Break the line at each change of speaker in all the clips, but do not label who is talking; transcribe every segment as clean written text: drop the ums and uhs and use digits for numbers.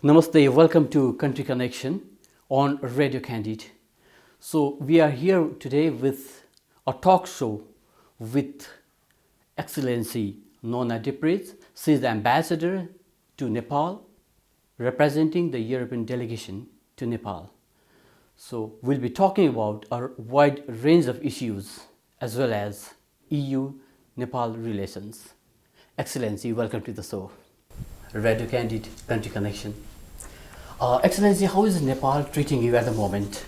Namaste, welcome to Country Connection on Radio Candid. So we are here today with a talk show with Excellency Nona Deprez. She is the ambassador to Nepal, representing the European delegation to Nepal. So we'll be talking about a wide range of issues as well as EU-Nepal relations. Excellency, welcome to the show. Radio Candid, Country Connection. Excellency, how is Nepal treating you at the moment?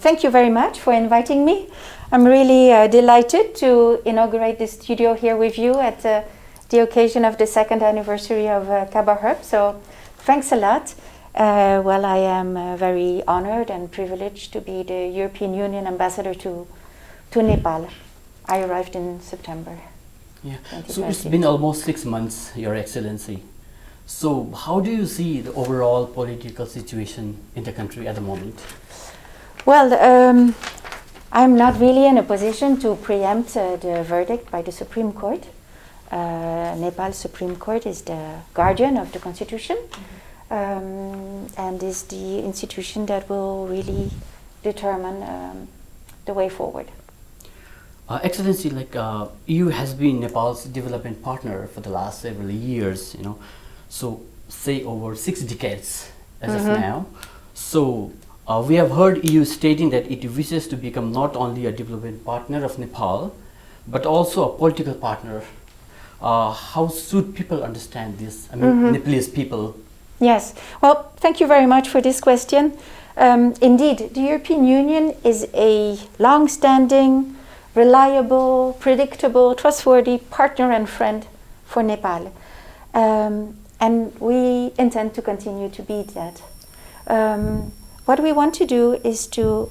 Thank you very much for inviting me. I'm really delighted to inaugurate the studio here with you at the occasion of the second anniversary of Kabar. So thanks a lot. I am very honored and privileged to be the European Union ambassador to Nepal. I arrived in September.
Yeah. So it's been almost 6 months, Your Excellency. So how do you see the overall political situation in the country at the moment?
Well, I'm not really in a position to preempt the verdict by the Supreme Court. Nepal Supreme Court is the guardian of the Constitution, and is the institution that will really determine the way forward.
Excellency, EU has been Nepal's development partner for the last several years, so say over 6 decades as of now. So we have heard EU stating that it wishes to become not only a development partner of Nepal, but also a political partner. How should people understand this? I mean, Nepalese people.
Yes, well, thank you very much for this question. Indeed, the European Union is a long-standing, reliable, predictable, trustworthy partner and friend for Nepal. And we intend to continue to be that. What we want to do is to,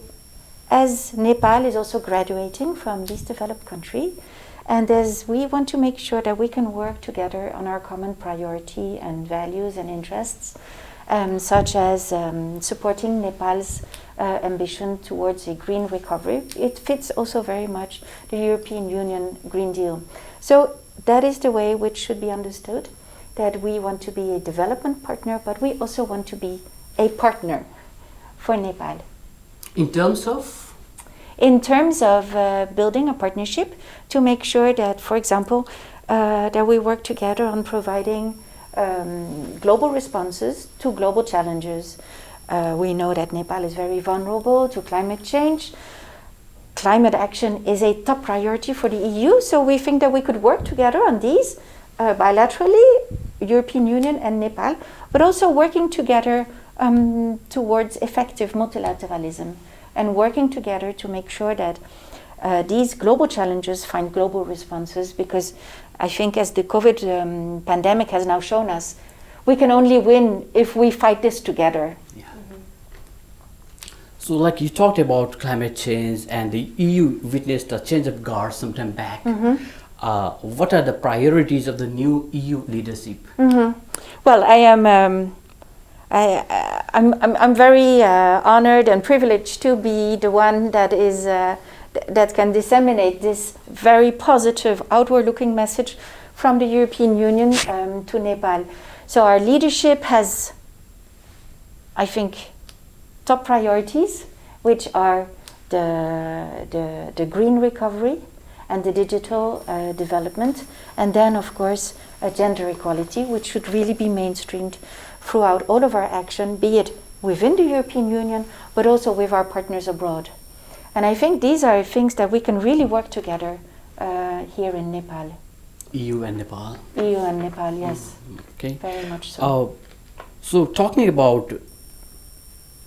as Nepal is also graduating from least developed country, and as we want to make sure that we can work together on our common priority and values and interests, such as supporting Nepal's ambition towards a green recovery. It fits also very much the European Union Green Deal. So that is the way which should be understood, that we want to be a development partner, but we also want to be a partner for Nepal.
In terms of?
In terms of building a partnership to make sure that, for example, that we work together on providing global responses to global challenges. We know that Nepal is very vulnerable to climate change. Climate action is a top priority for the EU, so we think that we could work together on these bilaterally, European Union and Nepal, but also working together towards effective multilateralism and working together to make sure that these global challenges find global responses, because I think as the COVID pandemic has now shown us, we can only win if we fight this together.
Yeah. So like you talked about climate change, and the EU witnessed a change of guard some time back. What are the priorities of the new EU leadership?
Well, I'm very honored and privileged to be the one that is that can disseminate this very positive outward-looking message from the European Union to Nepal. So our leadership has, I think, top priorities, which are the green recovery and the digital development, and then of course gender equality, which should really be mainstreamed throughout all of our action, be it within the European Union, but also with our partners abroad. And I think these are things that we can really work together here in Nepal.
EU and Nepal?
EU and Nepal, yes.
Okay.
Very much so.
So talking about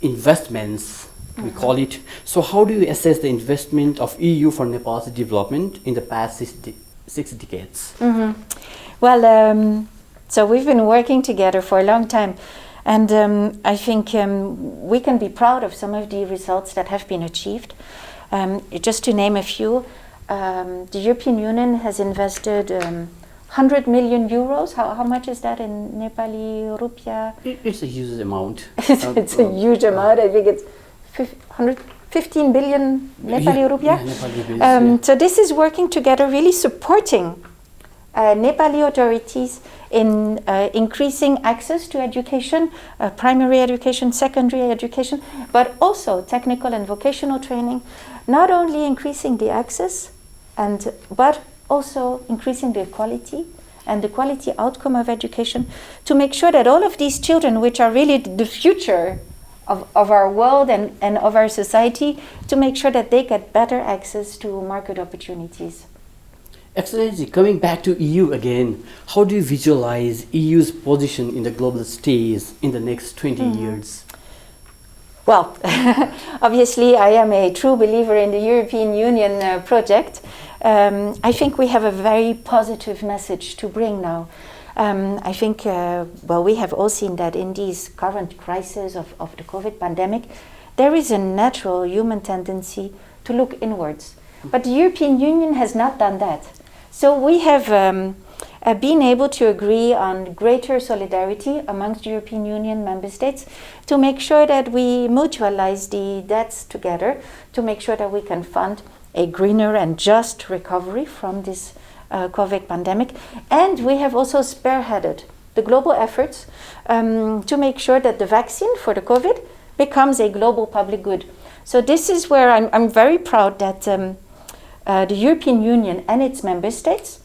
investments, we call it. So how do you assess the investment of EU for Nepal's development in the past 6 decades?
Well, so we've been working together for a long time, and I think we can be proud of some of the results that have been achieved. Just to name a few, the European Union has invested 100 million euros. How much is that in Nepali rupiah?
It's a huge amount.
It's a huge amount. I think it's 15 billion Nepali rupiah.
Yeah, Nepali rupees,
So this is working together, really supporting Nepali authorities in increasing access to education, primary education, secondary education, but also technical and vocational training, not only increasing the access, but also increasing the quality and the quality outcome of education, to make sure that all of these children, which are really the future of our world and of our society, to make sure that they get better access to market opportunities.
Excellency, coming back to EU again, how do you visualize EU's position in the global stage in the next 20 years?
Well, obviously I am a true believer in the European Union project. I think we have a very positive message to bring now. I think, we have all seen that in these current crises of the COVID pandemic, there is a natural human tendency to look inwards. But the European Union has not done that. So we have been able to agree on greater solidarity amongst the European Union member states to make sure that we mutualize the debts together, to make sure that we can fund a greener and just recovery from this COVID pandemic. And we have also spearheaded the global efforts to make sure that the vaccine for the COVID becomes a global public good. So this is where I'm very proud that the European Union and its member states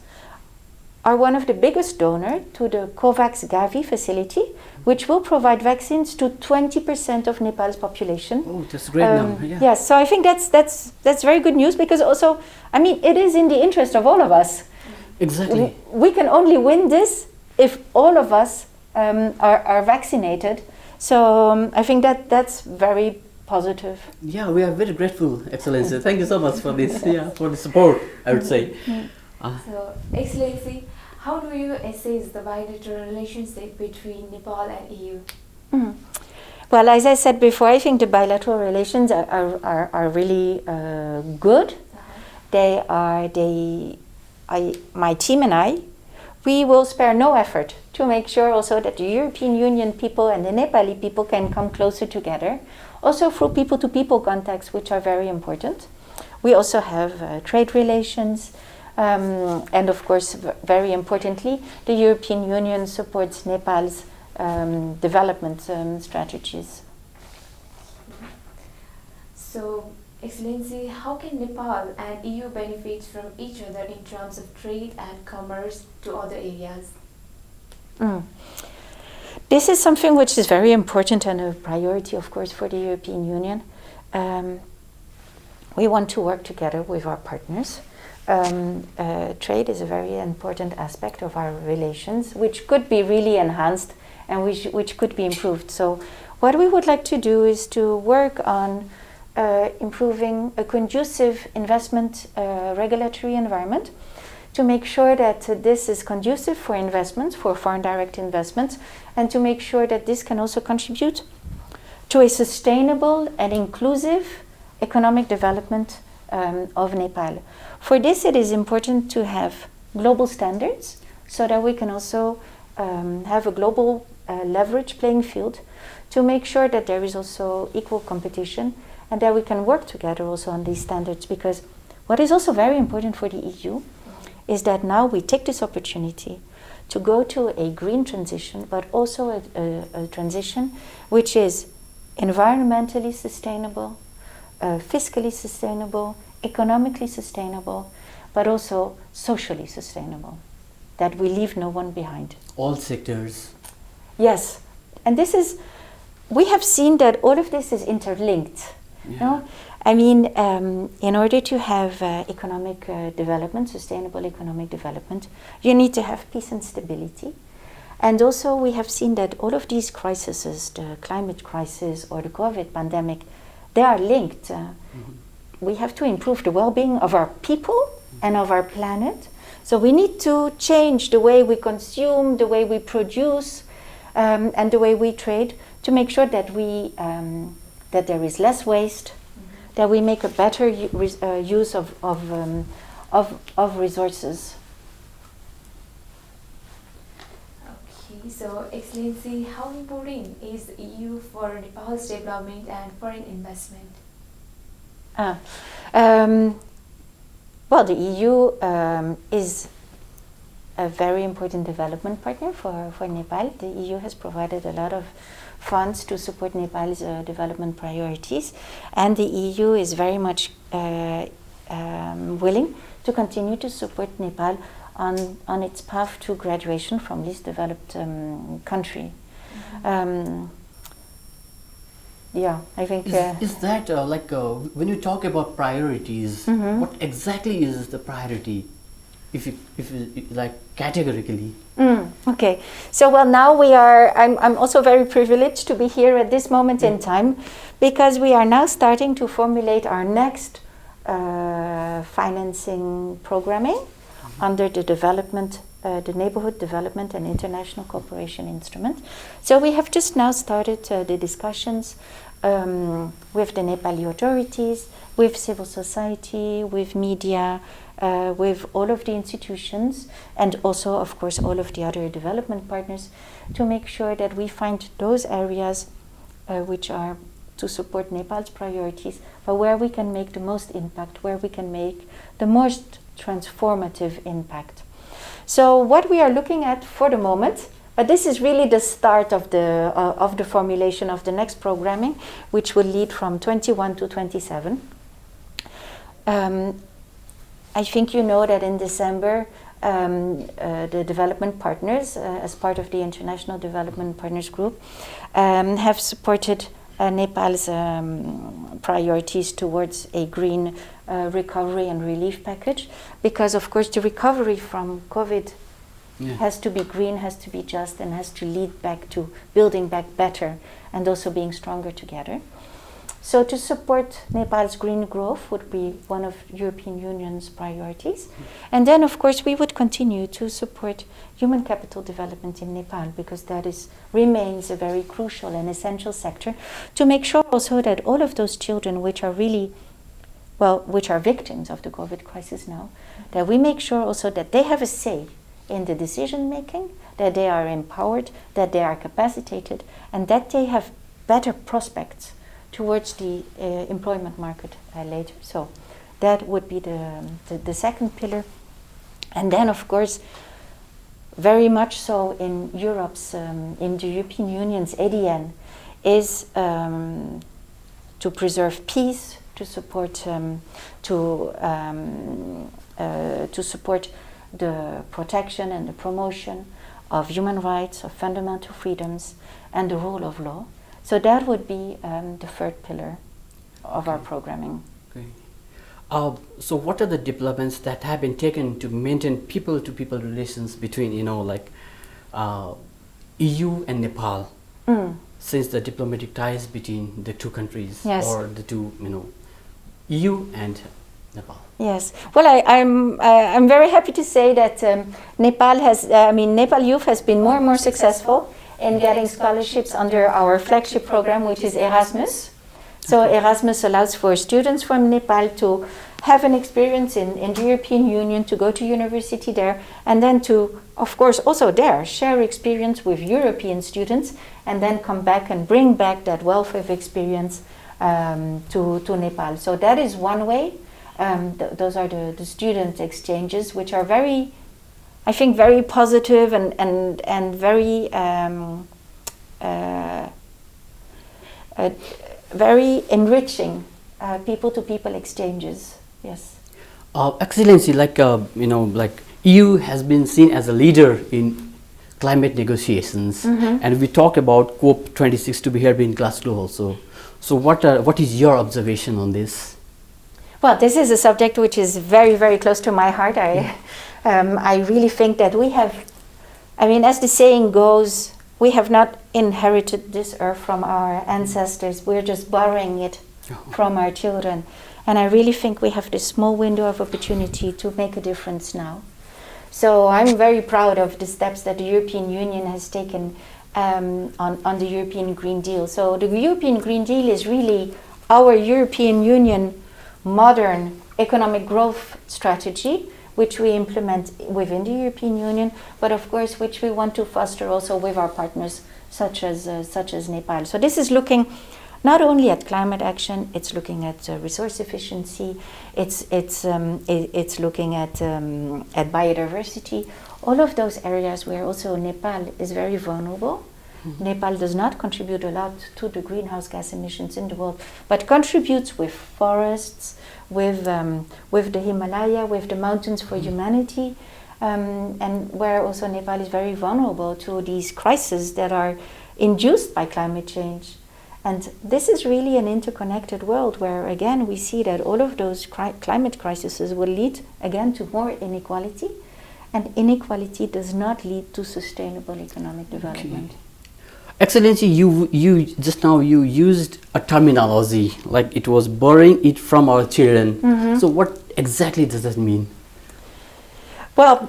are one of the biggest donors to the COVAX Gavi facility, which will provide vaccines to 20% of Nepal's population.
Oh, that's a great number. Yeah.
Yes, so I think that's very good news, because also, I mean, it is in the interest of all of us.
Exactly.
We can only win this if all of us are vaccinated. So I think that's very positive.
Yeah, we are very grateful, Excellency. Thank you so much for this, for the support, I would say.
So, Excellency, how do you assess the bilateral relationship between Nepal and EU?
Well, as I said before, I think the bilateral relations are really good. My team and I, we will spare no effort to make sure also that the European Union people and the Nepali people can come closer together, also through people-to-people contacts, which are very important. We also have trade relations, and of course, very importantly, the European Union supports Nepal's development strategies.
So, Excellency, how can Nepal and EU benefit from each other in terms of trade and commerce to other areas?
This is something which is very important and a priority, of course, for the European Union. We want to work together with our partners. Trade is a very important aspect of our relations, which could be really enhanced and which could be improved. So what we would like to do is to work on improving a conducive investment regulatory environment, to make sure that this is conducive for investments, for foreign direct investments, and to make sure that this can also contribute to a sustainable and inclusive economic development of Nepal. For this, it is important to have global standards so that we can also have a global leverage playing field, to make sure that there is also equal competition and that we can work together also on these standards. Because what is also very important for the EU is that now we take this opportunity to go to a green transition, but also a transition which is environmentally sustainable, fiscally sustainable, economically sustainable, but also socially sustainable, that we leave no one behind.
All sectors.
Yes, and this is, we have seen that all of this is interlinked.
Yeah.
No? I mean, in order to have economic development, sustainable economic development, you need to have peace and stability. And also we have seen that all of these crises, the climate crisis or the COVID pandemic, they are linked. We have to improve the well-being of our people and of our planet. So we need to change the way we consume, the way we produce, and the way we trade, to make sure that that there is less waste, that we make a better use of resources.
Okay, so Excellency, how important is the EU for Nepal's development and foreign investment?
Well, the EU is a very important development partner for Nepal. The EU has provided a lot of funds to support Nepal's development priorities, and the EU is very much willing to continue to support Nepal on its path to graduation from least developed country. Yeah, I think.
Is that like when you talk about priorities, what exactly is the priority? If you like categorically.
Okay, so well now we are. I'm also very privileged to be here at this moment in time, because we are now starting to formulate our next financing programming under the development, the Neighborhood Development and International Cooperation Instrument. So we have just now started the discussions with the Nepali authorities, with civil society, with media, with all of the institutions, and also, of course, all of the other development partners, to make sure that we find those areas which are to support Nepal's priorities, but where we can make the most impact, where we can make the most transformative impact. So what we are looking at for the moment, but this is really the start of the formulation of the next programming, which will lead from 21 to 27. I think you know that in December, the development partners, as part of the International Development Partners Group, have supported Nepal's priorities towards a green recovery and relief package, because of course the recovery from COVID has to be green, has to be just, and has to lead back to building back better and also being stronger together. So to support Nepal's green growth would be one of European Union's priorities. And then of course we would continue to support human capital development in Nepal, because that remains a very crucial and essential sector, to make sure also that all of those children which are really, which are victims of the COVID crisis now, that we make sure also that they have a say in the decision making, that they are empowered, that they are capacitated, and that they have better prospects towards the employment market later. So that would be the second pillar. And then of course, very much so in in the European Union's ADN, is to preserve peace, to support the protection and the promotion of human rights, of fundamental freedoms, and the rule of law. So that would be the third pillar of our programming.
Okay. So what are the developments that have been taken to maintain people-to-people relations between, EU and Nepal, since the diplomatic ties between the two countries, or the two, EU and Nepal?
Yes. Well, I'm very happy to say that Nepal Youth has been more and more successful in getting scholarships under our flagship program, which is Erasmus. So Erasmus allows for students from Nepal to have an experience in the European Union, to go to university there, and then to, of course, also there share experience with European students, and then come back and bring back that wealth of experience to Nepal. So that is one way. Those are the student exchanges, which are very, I think, very positive and very very enriching people-to-people exchanges. Yes.
Excellency, EU has been seen as a leader in climate negotiations, and we talk about COP26 to be here in Glasgow also. So what is your observation on this?
Well, this is a subject which is very, very close to my heart. I really think that we have, as the saying goes, we have not inherited this earth from our ancestors. We're just borrowing it from our children. And I really think we have this small window of opportunity to make a difference now. So I'm very proud of the steps that the European Union has taken on the European Green Deal. So the European Green Deal is really our European Union modern economic growth strategy, which we implement within the European Union, but of course which we want to foster also with our partners such as Nepal. So this is looking not only at climate action, it's looking at resource efficiency, it's looking at biodiversity, all of those areas where also Nepal is very vulnerable. Nepal does not contribute a lot to the greenhouse gas emissions in the world, but contributes with forests, with the Himalaya, with the mountains for humanity, and where also Nepal is very vulnerable to these crises that are induced by climate change. And this is really an interconnected world where, again, we see that all of those climate crises will lead, again, to more inequality. And inequality does not lead to sustainable economic development.
Okay. Excellency, you just now you used a terminology like it was borrowing it from our children. So what exactly does that mean?
Well,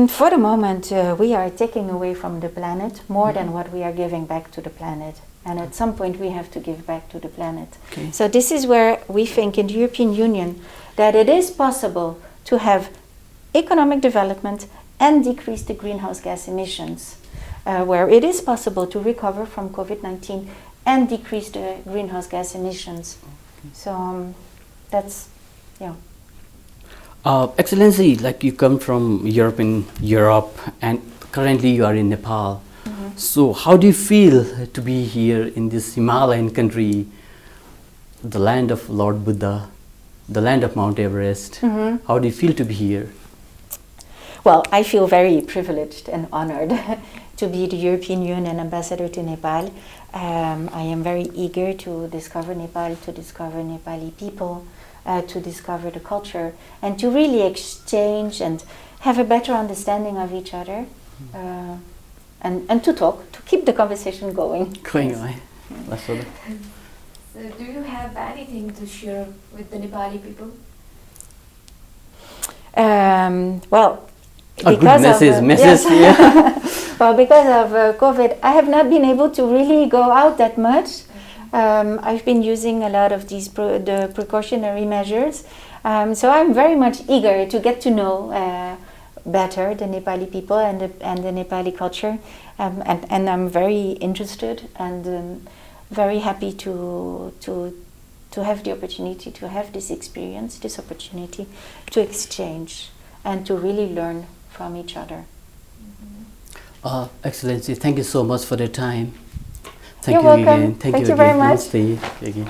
for the moment, we are taking away from the planet more than what we are giving back to the planet. And at some point, we have to give back to the planet.
Okay.
So this is where we think in the European Union that it is possible to have economic development and decrease the greenhouse gas emissions, where it is possible to recover from COVID-19 and decrease the greenhouse gas emissions. So that's, yeah.
Excellency, like you come from Europe and currently you are in Nepal. So how do you feel to be here in this Himalayan country, the land of Lord Buddha, the land of Mount Everest? How do you feel to be here?
Well, I feel very privileged and honored to be the European Union ambassador to Nepal. I am very eager to discover Nepal, to discover Nepali people, to discover the culture, and to really exchange and have a better understanding of each other, and to talk, to keep the conversation going.
Going on.
So do you have anything to share with the Nepali people?
Well,
a good message.
Yes. Well, because of COVID, I have not been able to really go out that much. I've been using a lot of these the precautionary measures. So I'm very much eager to get to know better the Nepali people and the Nepali culture. And I'm very interested and very happy to have the opportunity to have this experience, this opportunity to exchange and to really learn from each other.
Excellency, thank you so much for the time.
You're welcome. Thank you very much.
Namaste again.